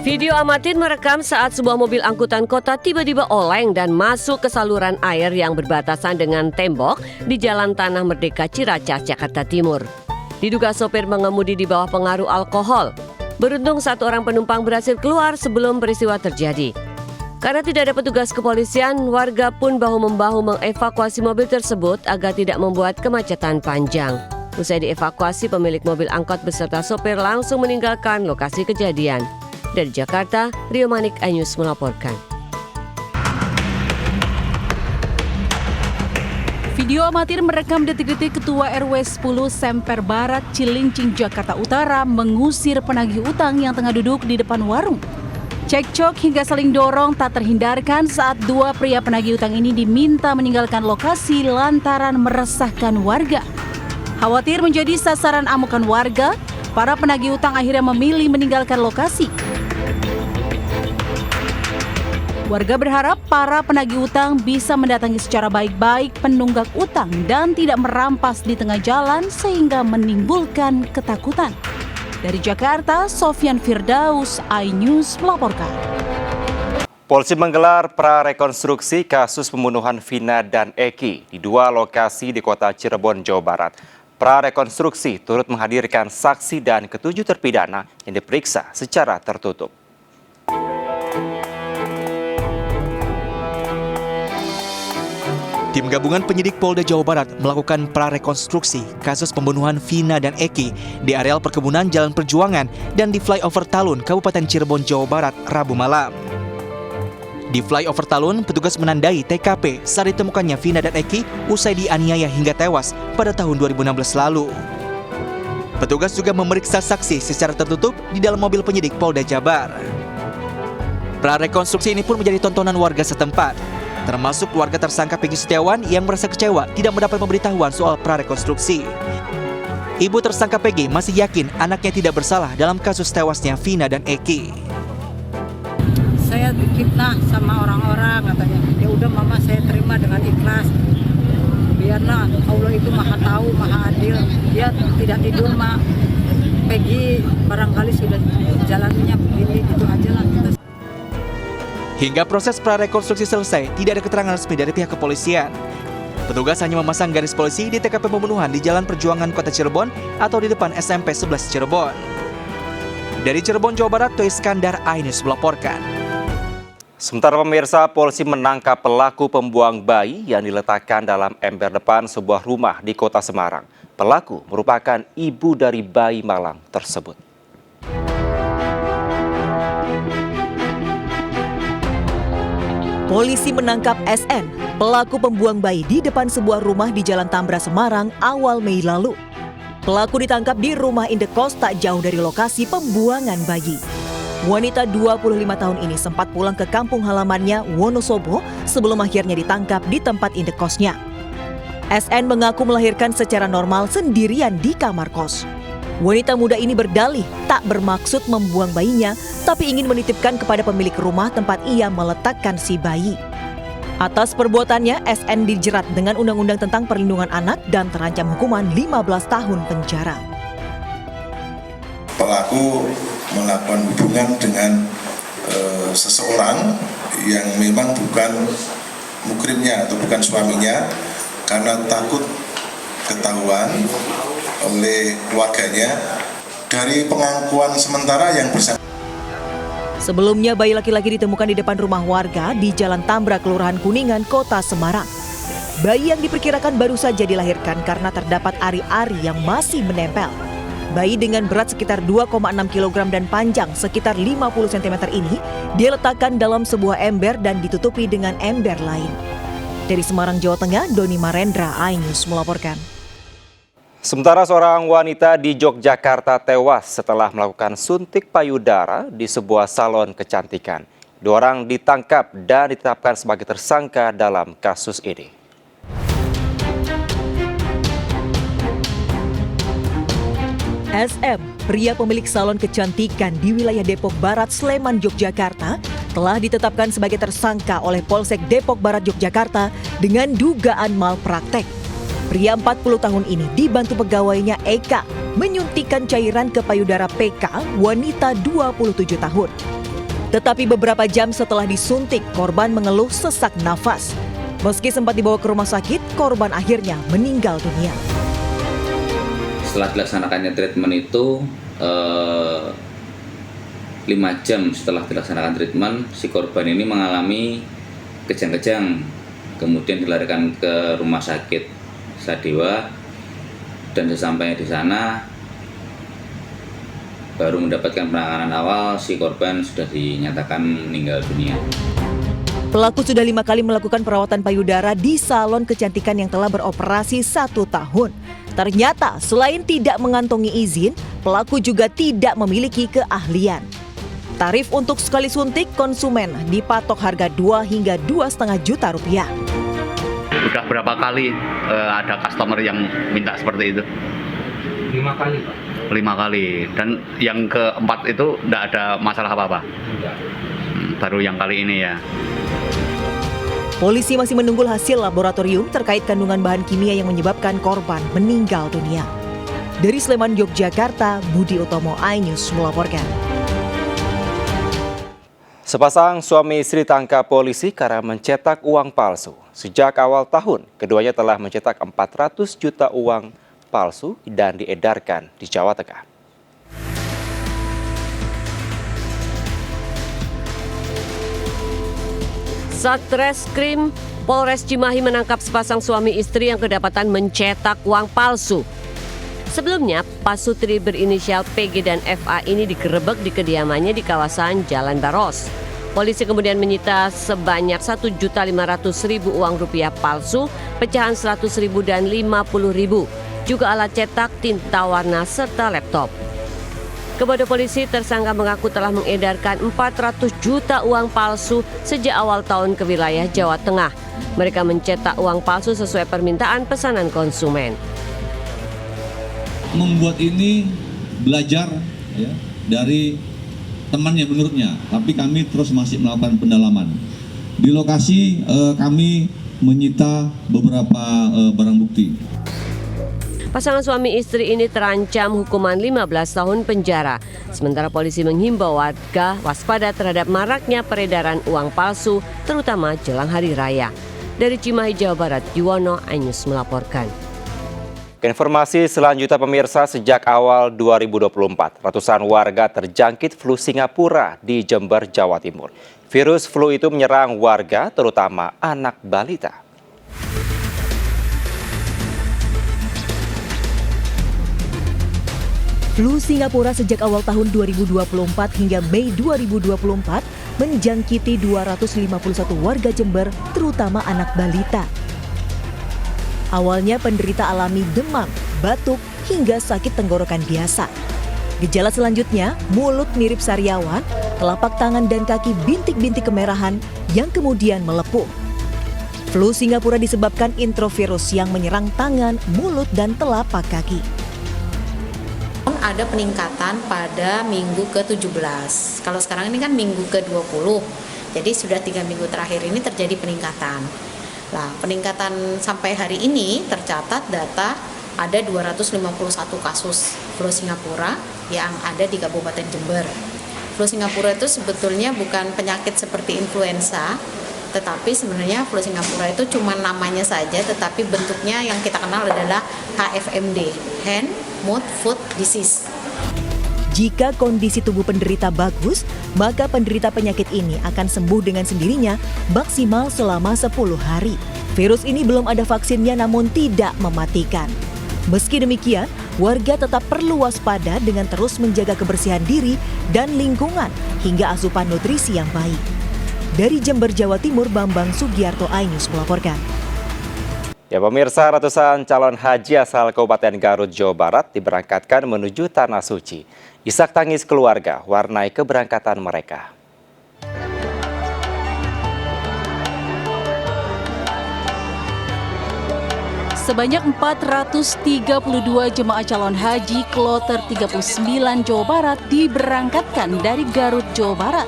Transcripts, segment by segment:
Video amatir merekam saat sebuah mobil angkutan kota tiba-tiba oleng dan masuk ke saluran air yang berbatasan dengan tembok di Jalan Tanah Merdeka Ciracas, Jakarta Timur. Diduga sopir mengemudi di bawah pengaruh alkohol. Beruntung satu orang penumpang berhasil keluar sebelum peristiwa terjadi. Karena tidak ada petugas kepolisian, warga pun bahu-membahu mengevakuasi mobil tersebut agar tidak membuat kemacetan panjang. Usai dievakuasi, pemilik mobil angkot beserta sopir langsung meninggalkan lokasi kejadian. Dari Jakarta, Rio Manik iNews melaporkan. Video amatir merekam detik-detik Ketua RW 10 Semper Barat, Cilincing, Jakarta Utara mengusir penagih utang yang tengah duduk di depan warung. Cekcok hingga saling dorong tak terhindarkan saat dua pria penagih utang ini diminta meninggalkan lokasi lantaran meresahkan warga. Khawatir menjadi sasaran amukan warga, para penagih utang akhirnya memilih meninggalkan lokasi. Warga berharap para penagih utang bisa mendatangi secara baik-baik penunggak utang dan tidak merampas di tengah jalan sehingga menimbulkan ketakutan. Dari Jakarta, Sofyan Firdaus, iNews melaporkan. Polisi menggelar prarekonstruksi kasus pembunuhan Vina dan Eki di dua lokasi di kota Cirebon, Jawa Barat. Prarekonstruksi turut menghadirkan saksi dan ketujuh terpidana yang diperiksa secara tertutup. Tim gabungan penyidik Polda Jawa Barat melakukan prarekonstruksi kasus pembunuhan Vina dan Eki di areal perkebunan Jalan Perjuangan dan di flyover Talun, Kabupaten Cirebon, Jawa Barat, Rabu malam. Di flyover Talun, petugas menandai TKP saat ditemukannya Vina dan Eki usai dianiaya hingga tewas pada tahun 2016 lalu. Petugas juga memeriksa saksi secara tertutup di dalam mobil penyidik Polda Jabar. Prarekonstruksi ini pun menjadi tontonan warga setempat, termasuk keluarga tersangka Peggy Setiawan yang merasa kecewa tidak mendapat pemberitahuan soal prarekonstruksi. Ibu tersangka Peggy masih yakin anaknya tidak bersalah dalam kasus tewasnya Vina dan Eki. Saya difitnah sama orang-orang, katanya. Ya udah mama, saya terima dengan ikhlas. Biarlah, Allah itu maha tahu, maha adil. Dia tidak tidur, Mak. Peggy barangkali sudah jalannya begini, itu aja lah kita. Hingga proses prarekonstruksi selesai, tidak ada keterangan resmi dari pihak kepolisian. Petugas hanya memasang garis polisi di TKP pembunuhan di Jalan Perjuangan Kota Cirebon atau di depan SMP 11 Cirebon. Dari Cirebon, Jawa Barat, Toy Iskandar, iNews melaporkan. Sementara pemirsa, polisi menangkap pelaku pembuang bayi yang diletakkan dalam ember depan sebuah rumah di Kota Semarang. Pelaku merupakan ibu dari bayi malang tersebut. Polisi menangkap SN, pelaku pembuang bayi di depan sebuah rumah di Jalan Tambra, Semarang, awal Mei lalu. Pelaku ditangkap di rumah indekos tak jauh dari lokasi pembuangan bayi. Wanita 25 tahun ini sempat pulang ke kampung halamannya Wonosobo sebelum akhirnya ditangkap di tempat indekosnya. SN mengaku melahirkan secara normal sendirian di kamar kos. Wanita muda ini berdalih tak bermaksud membuang bayinya, tapi ingin menitipkan kepada pemilik rumah tempat ia meletakkan si bayi. Atas perbuatannya, SN dijerat dengan Undang-Undang tentang Perlindungan Anak dan terancam hukuman 15 tahun penjara. Pelaku melakukan hubungan dengan seseorang yang memang bukan mukrimnya atau bukan suaminya karena takut ketahuan oleh keluarganya. Dari pengakuan sementara yang bersangkutan. Sebelumnya, bayi laki-laki ditemukan di depan rumah warga di Jalan Tambra, Kelurahan Kuningan, Kota Semarang. Bayi yang diperkirakan baru saja dilahirkan karena terdapat ari-ari yang masih menempel. Bayi dengan berat sekitar 2,6 kg dan panjang sekitar 50 cm ini diletakkan dalam sebuah ember dan ditutupi dengan ember lain. Dari Semarang, Jawa Tengah, Doni Marendra, iNews melaporkan. Sementara seorang wanita di Yogyakarta tewas setelah melakukan suntik payudara di sebuah salon kecantikan. Dua orang ditangkap dan ditetapkan sebagai tersangka dalam kasus ini. SM, pria pemilik salon kecantikan di wilayah Depok Barat, Sleman, Yogyakarta, telah ditetapkan sebagai tersangka oleh Polsek Depok Barat, Yogyakarta dengan dugaan malpraktek. Pria 40 tahun ini dibantu pegawainya Eka menyuntikkan cairan ke payudara PK, wanita 27 tahun. Tetapi beberapa jam setelah disuntik, korban mengeluh sesak nafas. Meski sempat dibawa ke rumah sakit, korban akhirnya meninggal dunia. Setelah dilaksanakannya treatment itu 5 jam setelah dilaksanakan treatment, si korban ini mengalami kejang-kejang, kemudian dilarikan ke rumah sakit Sadewa, dan sesampainya di sana baru mendapatkan penanganan awal, si korban sudah dinyatakan meninggal dunia. Pelaku sudah 5 kali melakukan perawatan payudara di salon kecantikan yang telah beroperasi 1 tahun. Ternyata selain tidak mengantongi izin, pelaku juga tidak memiliki keahlian. Tarif untuk sekali suntik konsumen dipatok harga 2 hingga 2,5 juta rupiah. Udah berapa kali ada customer yang minta seperti itu? 5 kali, Pak. 5 kali. Dan yang keempat itu tidak ada masalah apa-apa? Tidak. Baru yang kali ini ya. Polisi masih menunggu hasil laboratorium terkait kandungan bahan kimia yang menyebabkan korban meninggal dunia. Dari Sleman, Yogyakarta, Budi Utomo, iNews melaporkan. Sepasang suami istri tangkap polisi karena mencetak uang palsu. Sejak awal tahun, keduanya telah mencetak 400 juta uang palsu dan diedarkan di Jawa Tengah. Satreskrim Polres Cimahi menangkap sepasang suami istri yang kedapatan mencetak uang palsu. Sebelumnya, pasutri berinisial PG dan FA ini digerebek di kediamannya di kawasan Jalan Baros. Polisi kemudian menyita sebanyak 1.500.000 uang rupiah palsu, pecahan 100.000 dan 50.000, juga alat cetak, tinta warna, serta laptop. Kepada polisi, tersangka mengaku telah mengedarkan 400 juta uang palsu sejak awal tahun ke wilayah Jawa Tengah. Mereka mencetak uang palsu sesuai permintaan pesanan konsumen. Membuat ini belajar ya, dari temannya menurutnya, tapi kami terus masih melakukan pendalaman. Di lokasi kami menyita beberapa barang bukti. Pasangan suami istri ini terancam hukuman 15 tahun penjara. Sementara polisi menghimbau warga waspada terhadap maraknya peredaran uang palsu, terutama jelang hari raya. Dari Cimahi, Jawa Barat, Yuwono, iNews melaporkan. Informasi selanjutnya pemirsa, sejak awal 2024, ratusan warga terjangkit flu Singapura di Jember, Jawa Timur. Virus flu itu menyerang warga, terutama anak balita. Flu Singapura sejak awal tahun 2024 hingga Mei 2024 menjangkiti 251 warga Jember, terutama anak balita. Awalnya penderita alami demam, batuk, hingga sakit tenggorokan biasa. Gejala selanjutnya, mulut mirip sariawan, telapak tangan dan kaki bintik-bintik kemerahan yang kemudian melepuh. Flu Singapura disebabkan introvirus yang menyerang tangan, mulut, dan telapak kaki. Ada peningkatan pada minggu ke-17. Kalau sekarang ini kan minggu ke-20. Jadi sudah 3 minggu terakhir ini terjadi peningkatan. Nah, peningkatan sampai hari ini tercatat data ada 251 kasus flu Singapura yang ada di Kabupaten Jember. Flu Singapura itu sebetulnya bukan penyakit seperti influenza, tetapi sebenarnya flu Singapura itu cuma namanya saja, tetapi bentuknya yang kita kenal adalah HFMD, Hand, Mouth, Foot Disease. Jika kondisi tubuh penderita bagus, maka penderita penyakit ini akan sembuh dengan sendirinya maksimal selama 10 hari. Virus ini belum ada vaksinnya namun tidak mematikan. Meski demikian, warga tetap perlu waspada dengan terus menjaga kebersihan diri dan lingkungan hingga asupan nutrisi yang baik. Dari Jember, Jawa Timur, Bambang Sugiarto, iNews melaporkan. Ya pemirsa, ratusan calon haji asal Kabupaten Garut, Jawa Barat diberangkatkan menuju Tanah Suci. Isak tangis keluarga warnai keberangkatan mereka. Sebanyak 432 jemaah calon haji kloter 39 Jawa Barat diberangkatkan dari Garut, Jawa Barat.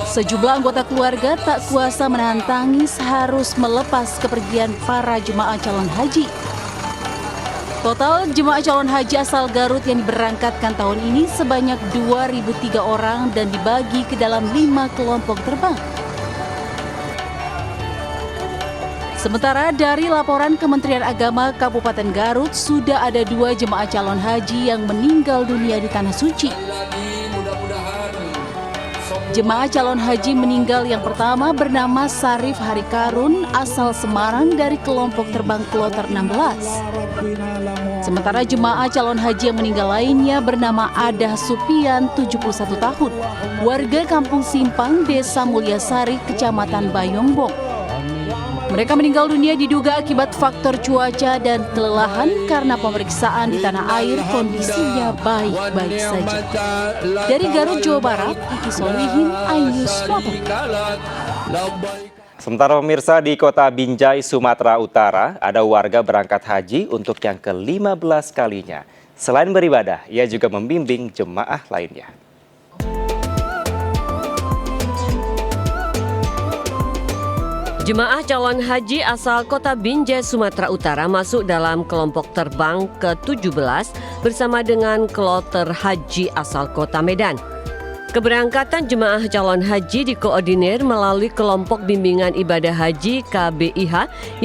Sejumlah anggota keluarga tak kuasa menahan tangis harus melepas kepergian para jemaah calon haji. Total jemaah calon haji asal Garut yang diberangkatkan tahun ini sebanyak 2.003 orang dan dibagi ke dalam 5 kelompok terbang. Sementara dari laporan Kementerian Agama Kabupaten Garut, sudah ada 2 jemaah calon haji yang meninggal dunia di Tanah Suci. Jemaah calon haji meninggal yang pertama bernama Sarif Harikarun asal Semarang dari kelompok terbang Kloter 16. Sementara jemaah calon haji yang meninggal lainnya bernama Adah Supian, 71 tahun, warga Kampung Simpang, Desa Mulyasari, Kecamatan Bayongbong. Mereka meninggal dunia diduga akibat faktor cuaca dan kelelahan karena pemeriksaan di tanah air kondisinya baik-baik saja. Dari Garut, Jawa Barat, Iki Solihin, iNews melaporkan. Sementara pemirsa di Kota Binjai, Sumatera Utara, ada warga berangkat haji untuk yang ke-15 kalinya. Selain beribadah, ia juga membimbing jemaah lainnya. Jemaah calon haji asal Kota Binjai, Sumatera Utara masuk dalam kelompok terbang ke-17 bersama dengan kloter haji asal Kota Medan. Keberangkatan jemaah calon haji dikoordinir melalui kelompok bimbingan ibadah haji KBIH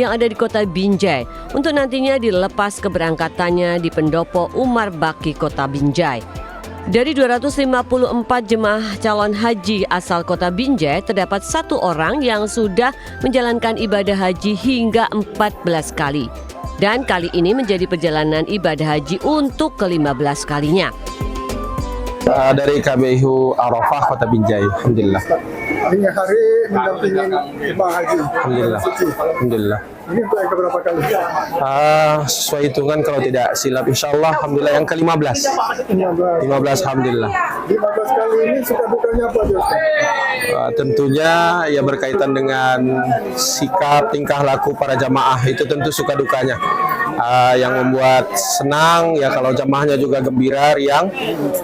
yang ada di Kota Binjai untuk nantinya dilepas keberangkatannya di Pendopo Umar Baki Kota Binjai. Dari 254 jemaah calon haji asal Kota Binjai, terdapat 1 orang yang sudah menjalankan ibadah haji hingga 14 kali. Dan kali ini menjadi perjalanan ibadah haji untuk ke-15 kalinya. Dari KBIH Arafah Kota Binjai, alhamdulillah. Ini hari mendampingin jemaah haji. Alhamdulillah. Alhamdulillah. Ini untuk yang keberapa kali? Sesuai hitungan kalau tidak silap, insya Allah alhamdulillah yang ke-15. 15 alhamdulillah. 15 kali ini suka dukanya apa Ustaz? Tentunya ya berkaitan dengan sikap tingkah laku para jamaah, itu tentu suka dukanya. Yang membuat senang ya kalau jamaahnya juga gembira, riang.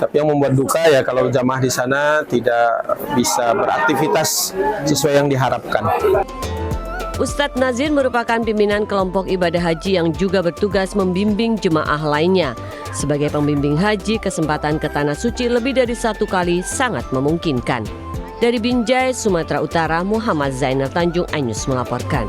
Tapi yang membuat duka ya kalau jamaah di sana tidak bisa beraktivitas sesuai yang diharapkan. Ustadz Nazir merupakan pimpinan kelompok ibadah haji yang juga bertugas membimbing jemaah lainnya. Sebagai pembimbing haji, kesempatan ke Tanah Suci lebih dari 1 kali sangat memungkinkan. Dari Binjai, Sumatera Utara, Muhammad Zainal Tanjung, iNews melaporkan.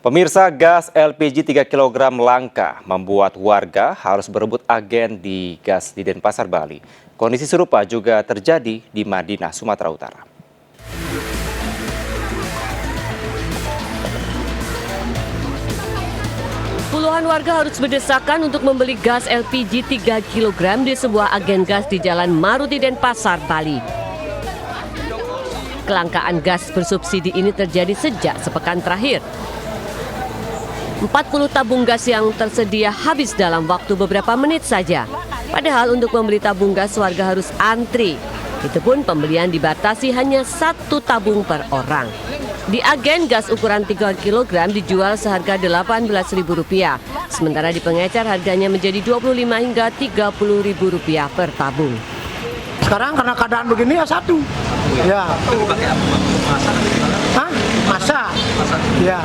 Pemirsa, gas LPG 3 kg langka membuat warga harus berebut agen di gas di Denpasar, Bali. Kondisi serupa juga terjadi di Madinah, Sumatera Utara. Puluhan warga harus berdesakan untuk membeli gas LPG 3 kg di sebuah agen gas di Jalan Maruti Denpasar, Bali. Kelangkaan gas bersubsidi ini terjadi sejak sepekan terakhir. 40 tabung gas yang tersedia habis dalam waktu beberapa menit saja. Padahal untuk membeli tabung gas warga harus antri. Itu pun pembelian dibatasi hanya 1 tabung per orang. Di agen gas ukuran 3 kg dijual seharga Rp18.000. Sementara di pengecer harganya menjadi Rp25 hingga Rp30.000 per tabung. Sekarang karena keadaan begini ya 1. Ya. Hah? Masa? Ya.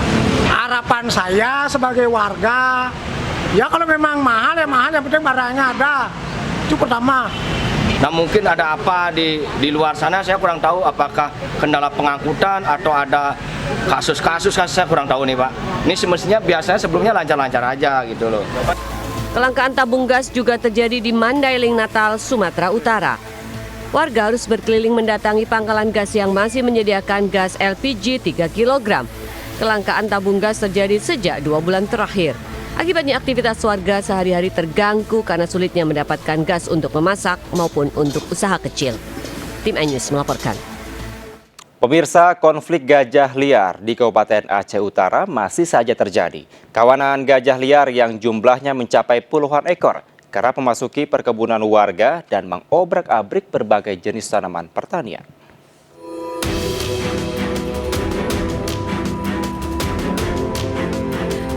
Harapan saya sebagai warga, ya kalau memang mahal ya mahal, yang penting barangnya ada. Itu pertama. Nah mungkin ada apa di luar sana, saya kurang tahu apakah kendala pengangkutan atau ada kasus-kasus, saya kurang tahu nih Pak. Ini semestinya biasanya sebelumnya lancar-lancar aja gitu loh. Kelangkaan tabung gas juga terjadi di Mandailing, Natal, Sumatera Utara. Warga harus berkeliling mendatangi pangkalan gas yang masih menyediakan gas LPG 3 kg. Kelangkaan tabung gas terjadi sejak 2 bulan terakhir. Akibatnya aktivitas warga sehari-hari terganggu karena sulitnya mendapatkan gas untuk memasak maupun untuk usaha kecil. Tim iNews melaporkan. Pemirsa, konflik gajah liar di Kabupaten Aceh Utara masih saja terjadi. Kawanan gajah liar yang jumlahnya mencapai puluhan ekor kerap memasuki perkebunan warga dan mengobrak-abrik berbagai jenis tanaman pertanian.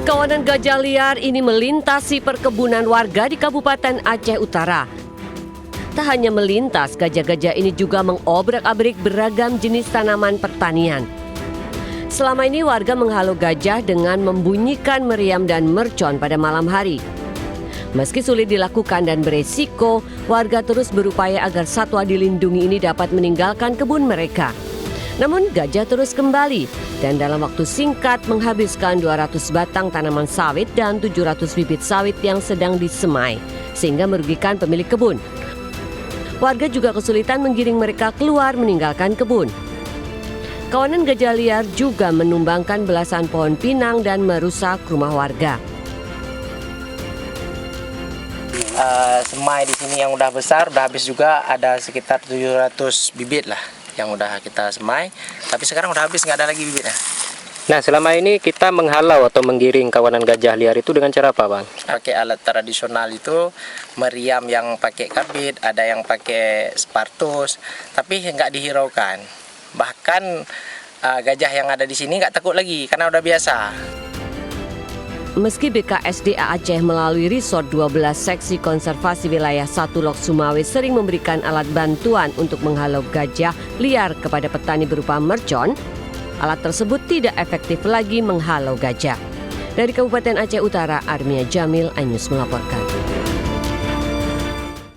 Kawanan gajah liar ini melintasi perkebunan warga di Kabupaten Aceh Utara. Tak hanya melintas, gajah-gajah ini juga mengobrak-abrik beragam jenis tanaman pertanian. Selama ini warga menghalau gajah dengan membunyikan meriam dan mercon pada malam hari. Meski sulit dilakukan dan beresiko, warga terus berupaya agar satwa dilindungi ini dapat meninggalkan kebun mereka. Namun gajah terus kembali dan dalam waktu singkat menghabiskan 200 batang tanaman sawit dan 700 bibit sawit yang sedang disemai, sehingga merugikan pemilik kebun. Warga juga kesulitan menggiring mereka keluar meninggalkan kebun. Kawanan gajah liar juga menumbangkan belasan pohon pinang dan merusak rumah warga. Semai di sini yang udah besar, udah habis juga, ada sekitar 700 bibit lah yang udah kita semai, tapi sekarang udah habis, nggak ada lagi bibitnya. Nah, selama ini kita menghalau atau menggiring kawanan gajah liar itu dengan cara apa, Bang? Pakai alat tradisional itu, meriam yang pakai kabit, ada yang pakai spartus, tapi nggak dihiraukan. Bahkan gajah yang ada di sini nggak takut lagi karena udah biasa. Meski BKSDA Aceh melalui Resort 12 Seksi Konservasi Wilayah 1 Lok Sumawe sering memberikan alat bantuan untuk menghalau gajah liar kepada petani berupa mercon, alat tersebut tidak efektif lagi menghalau gajah. Dari Kabupaten Aceh Utara, Armia Jamil, iNews melaporkan.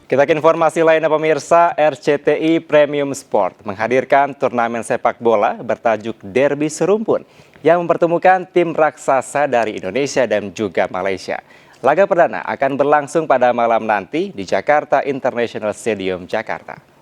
Kita ke informasi lainnya pemirsa, RCTI Premium Sport menghadirkan turnamen sepak bola bertajuk Derby Serumpun yang mempertemukan tim raksasa dari Indonesia dan juga Malaysia. Laga perdana akan berlangsung pada malam nanti di Jakarta International Stadium, Jakarta.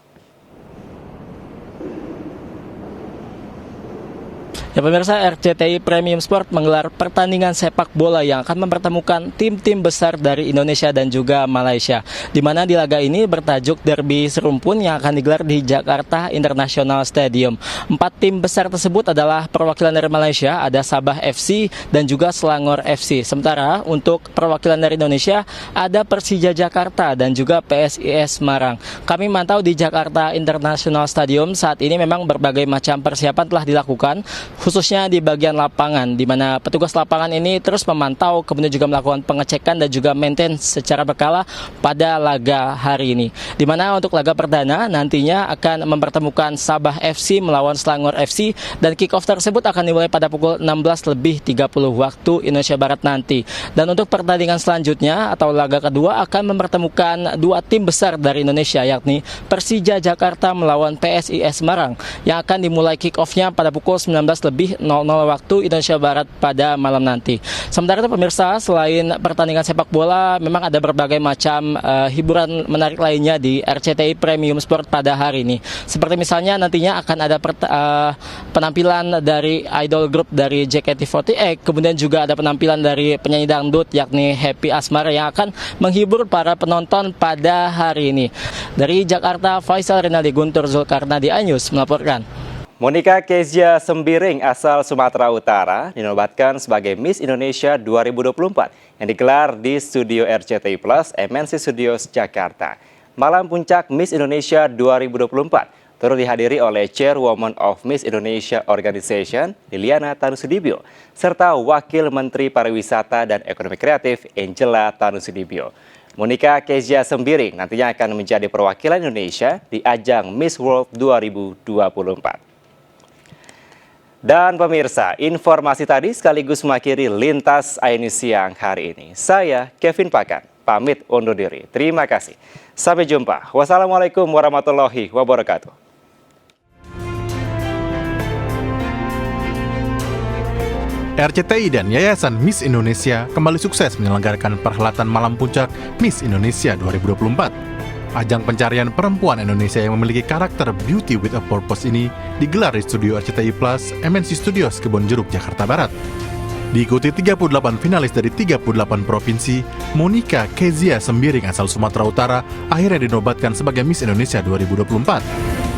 Ya pemirsa, RCTI Premium Sport menggelar pertandingan sepak bola yang akan mempertemukan tim-tim besar dari Indonesia dan juga Malaysia. Di mana di laga ini bertajuk Derby Serumpun yang akan digelar di Jakarta International Stadium. 4 tim besar tersebut adalah perwakilan dari Malaysia, ada Sabah FC dan juga Selangor FC. Sementara untuk perwakilan dari Indonesia ada Persija Jakarta dan juga PSIS Semarang. Kami mantau di Jakarta International Stadium saat ini memang berbagai macam persiapan telah dilakukan, khususnya di bagian lapangan, di mana petugas lapangan ini terus memantau, kemudian juga melakukan pengecekan dan juga maintain secara berkala pada laga hari ini. Di mana untuk laga perdana nantinya akan mempertemukan Sabah FC melawan Selangor FC dan kick-off tersebut akan dimulai pada pukul 16.30 waktu Indonesia Barat nanti. Dan untuk pertandingan selanjutnya atau laga kedua akan mempertemukan 2 tim besar dari Indonesia, yakni Persija Jakarta melawan PSIS Semarang yang akan dimulai kick-off-nya pada pukul 19.00 waktu Indonesia Barat pada malam nanti. Sementara itu pemirsa, selain pertandingan sepak bola, memang ada berbagai macam hiburan menarik lainnya di RCTI Premium Sport pada hari ini. Seperti misalnya nantinya akan ada penampilan dari idol group dari JKT48, kemudian juga ada penampilan dari penyanyi dangdut yakni Happy Asmara yang akan menghibur para penonton pada hari ini. Dari Jakarta, Faisal Rinaldi Guntur Zulkarnadi, iNews melaporkan. Monica Kezia Sembiring asal Sumatera Utara dinobatkan sebagai Miss Indonesia 2024 yang digelar di studio RCTI Plus MNC Studios Jakarta. Malam puncak Miss Indonesia 2024 turut dihadiri oleh Chairwoman of Miss Indonesia Organization Liliana Tanusudibio serta Wakil Menteri Pariwisata dan Ekonomi Kreatif Angela Tanusudibio. Monica Kezia Sembiring nantinya akan menjadi perwakilan Indonesia di ajang Miss World 2024. Dan pemirsa, informasi tadi sekaligus mengakhiri Lintas iNews siang hari ini. Saya Kevin Pakan, pamit undur diri. Terima kasih. Sampai jumpa. Wassalamualaikum warahmatullahi wabarakatuh. RCTI dan Yayasan Miss Indonesia kembali sukses menyelenggarakan perhelatan Malam Puncak Miss Indonesia 2024. Ajang pencarian perempuan Indonesia yang memiliki karakter Beauty with a Purpose ini digelar di studio RCTI Plus MNC Studios Kebonjeruk, Jakarta Barat. Diikuti 38 finalis dari 38 provinsi, Monica Kezia Sembiring asal Sumatera Utara akhirnya dinobatkan sebagai Miss Indonesia 2024.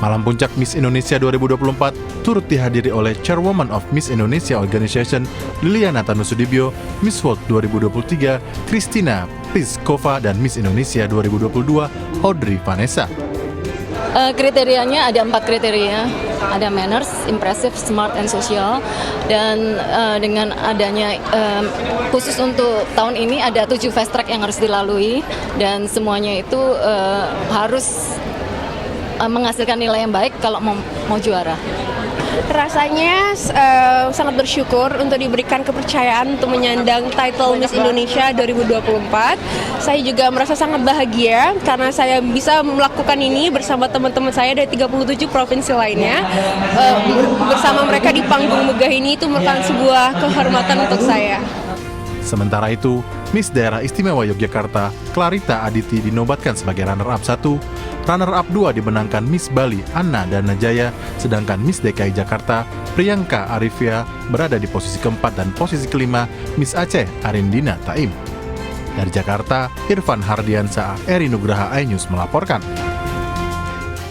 Malam puncak Miss Indonesia 2024 turut dihadiri oleh Chairwoman of Miss Indonesia Organization Liliana Tanusudibio, Miss World 2023 Christina Pliskova dan Miss Indonesia 2022 Audrey Vanessa. Kriterianya ada 4 kriteria, ada manners, impressive, smart, and social. Dan dengan adanya khusus untuk tahun ini ada 7 fast track yang harus dilalui dan semuanya itu harus menghasilkan nilai yang baik kalau mau juara. Rasanya sangat bersyukur untuk diberikan kepercayaan untuk menyandang title Miss Indonesia 2024. Saya juga merasa sangat bahagia karena saya bisa melakukan ini bersama teman-teman saya dari 37 provinsi lainnya. Bersama mereka di panggung megah ini itu merupakan sebuah kehormatan untuk saya. Sementara itu, Miss Daerah Istimewa Yogyakarta, Clarita Aditi dinobatkan sebagai runner-up 1, runner-up 2 dimenangkan Miss Bali, Anna Danajaya, sedangkan Miss DKI Jakarta, Priyanka Arifia, berada di posisi keempat dan posisi kelima Miss Aceh, Arindina Taim. Dari Jakarta, Irfan Hardiansyah, Eri Nugraha, iNews melaporkan.